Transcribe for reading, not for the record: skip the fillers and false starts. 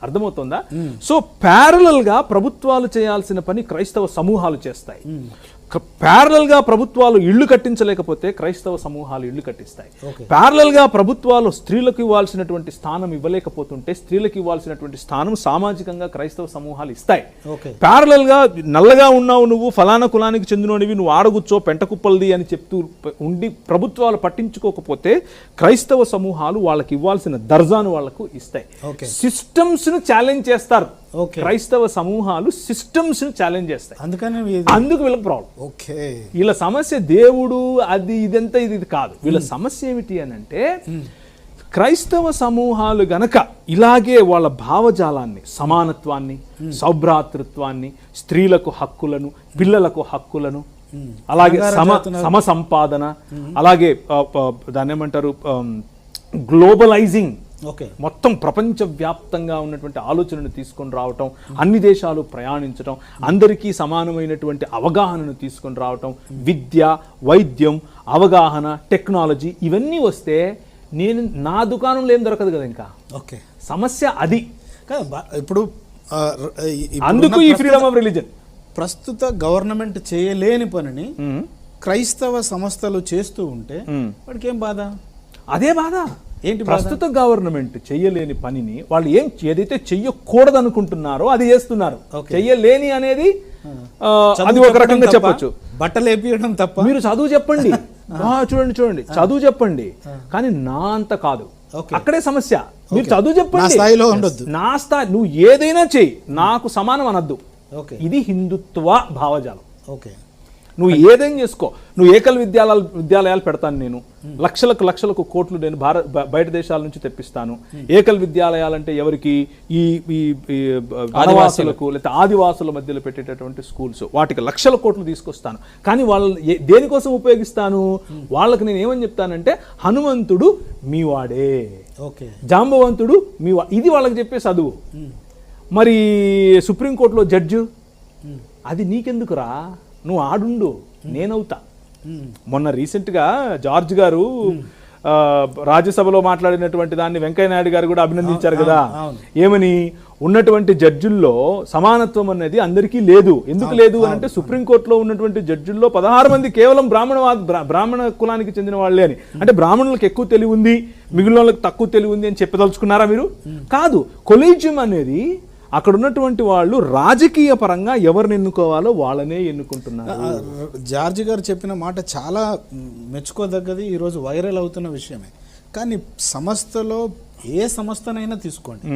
అర్థమవుతుందా? So parallel గా ప్రభుత్వాలు చేయాల్సిన పని క్రైస్తవ సమూహాలు చేస్తాయి. ప్యారలల్ గా ప్రభుత్వాలు ఇళ్లు కట్టించలేకపోతే క్రైస్తవ సమూహాలు ఇళ్లు కట్టిస్తాయి. ప్యారలల్ గా ప్రభుత్వాలు స్త్రీలకు ఇవ్వాల్సినటువంటి స్థానం ఇవ్వలేకపోతుంటే స్త్రీలకు ఇవ్వాల్సినటువంటి స్థానం సామాజికంగా క్రైస్తవ సమూహాలు ఇస్తాయి. ప్యారలల్ గా నల్లగా ఉన్నావు, నువ్వు ఫలానా కులానికి చెందినోనివి, నువ్వు ఆడగుచ్చో పెంటకుప్పల్ది అని చెప్తూ ఉండి ప్రభుత్వాలు పట్టించుకోకపోతే క్రైస్తవ సమూహాలు వాళ్ళకి ఇవ్వాల్సిన దర్జాను వాళ్లకు ఇస్తాయి. సిస్టమ్స్ ను ఛాలెంజ్ చేస్తారు. క్రైస్తవ సమూహాలు సిస్టమ్స్ ను ఛాలెంజ్ చేస్తాయి. అందుకు వీళ్ళకి ప్రాబ్లం. వీళ్ళ సమస్య దేవుడు అది ఇదంతా ఇది కాదు. వీళ్ళ సమస్య ఏమిటి అని అంటే క్రైస్తవ సమూహాలు గనక ఇలాగే వాళ్ళ భావజాలాన్ని, సమానత్వాన్ని, సౌభ్రాతృత్వాన్ని, స్త్రీలకు హక్కులను, పిల్లలకు హక్కులను, అలాగే సమసంపాదన, అలాగే దాన్ని ఏమంటారు గ్లోబలైజింగ్, మొత్తం ప్రపంచవ్యాప్తంగా ఉన్నటువంటి ఆలోచనను తీసుకొని రావటం, అన్ని దేశాలు ప్రయాణించటం, అందరికీ సమానమైనటువంటి అవగాహనను తీసుకొని రావటం, విద్య, వైద్యం, అవగాహన, టెక్నాలజీ ఇవన్నీ వస్తే నా దుకాణంలో ఏం దొరకదు కదా. ఇంకా సమస్య అది. ఇప్పుడు అందుకు ఈ ఫ్రీడమ్ ఆఫ్ రిలీజన్. ప్రస్తుత గవర్నమెంట్ చేయలేని పనిని క్రైస్తవ సంస్థలు చేస్తూ ఉంటే వాడికి ఏం బాధ? అదే బాధ. ఏంటి? ప్రస్తుత గవర్నమెంట్ చెయ్యలేని పనిని వాళ్ళు ఏదైతే చెయ్యకూడదు అనుకుంటున్నారో అది చేస్తున్నారు. చెయ్యలేని అనేది అది ఒక రకంగా చెప్పొచ్చు. బట్టలు వేపియడం తప్ప. మీరు చదువు చెప్పండి, చూడండి చదువు చెప్పండి, కానీ నా అంత కాదు. అక్కడే సమస్య. మీరు చదువు చెప్పండి, స్థాయిలో ఉండొద్దు. నా స్థాయి, నువ్వు ఏదైనా చెయ్యి, నాకు సమానం అనద్దు. ఇది హిందుత్వ భావజాలం. నువ్వు ఏదైనా చేసుకో. నువ్వు ఏకల్ విద్యాలయాలు పెడతాను, నేను లక్షలకు కోట్లు నేను బయట దేశాల నుంచి తెప్పిస్తాను. ఏకల్ విద్యాలయాలంటే ఎవరికి? ఈ ఆదివాసులకు లేకపోతే ఆదివాసుల మధ్యలో పెట్టేటటువంటి స్కూల్స్, వాటికి లక్షల కోట్లు తీసుకొస్తాను. కానీ వాళ్ళు దేనికోసం ఉపయోగిస్తాను? వాళ్ళకి నేను ఏమని చెప్తానంటే హనుమంతుడు మీవాడే, జాంబవంతుడు ఇది వాళ్ళకి చెప్పే చదువు. మరి సుప్రీంకోర్టులో జడ్జు, అది నీకెందుకురా, నువ్వు ఆడుండు, నేనవుతా. మొన్న రీసెంట్గా జార్జ్ గారు రాజ్యసభలో మాట్లాడినటువంటి దాన్ని వెంకయ్య నాయుడు గారు కూడా అభినందించారు కదా. ఏమని? ఉన్నటువంటి జడ్జిల్లో సమానత్వం అనేది అందరికీ లేదు. ఎందుకు లేదు అని అంటే సుప్రీంకోర్టులో ఉన్నటువంటి జడ్జిల్లో 16 మంది కేవలం బ్రాహ్మణ కులానికి చెందిన వాళ్ళే అని. అంటే బ్రాహ్మణులకు ఎక్కువ తెలివి ఉంది, మిగిలిన వాళ్ళకి తక్కువ తెలివి ఉంది అని చెప్పదలుచుకున్నారా మీరు? కాదు. కొలీజియం అనేది అక్కడ ఉన్నటువంటి వాళ్ళు రాజకీయ పరంగా ఎవరిని ఎన్నుకోవాలో వాళ్ళనే ఎన్నుకుంటున్నారు. జార్జ్ గారు చెప్పిన మాట చాలా మెచ్చుకోదగ్గది, ఈరోజు వైరల్ అవుతున్న విషయమే. కానీ సంస్థలో ఏ సంస్థనైనా తీసుకోండి,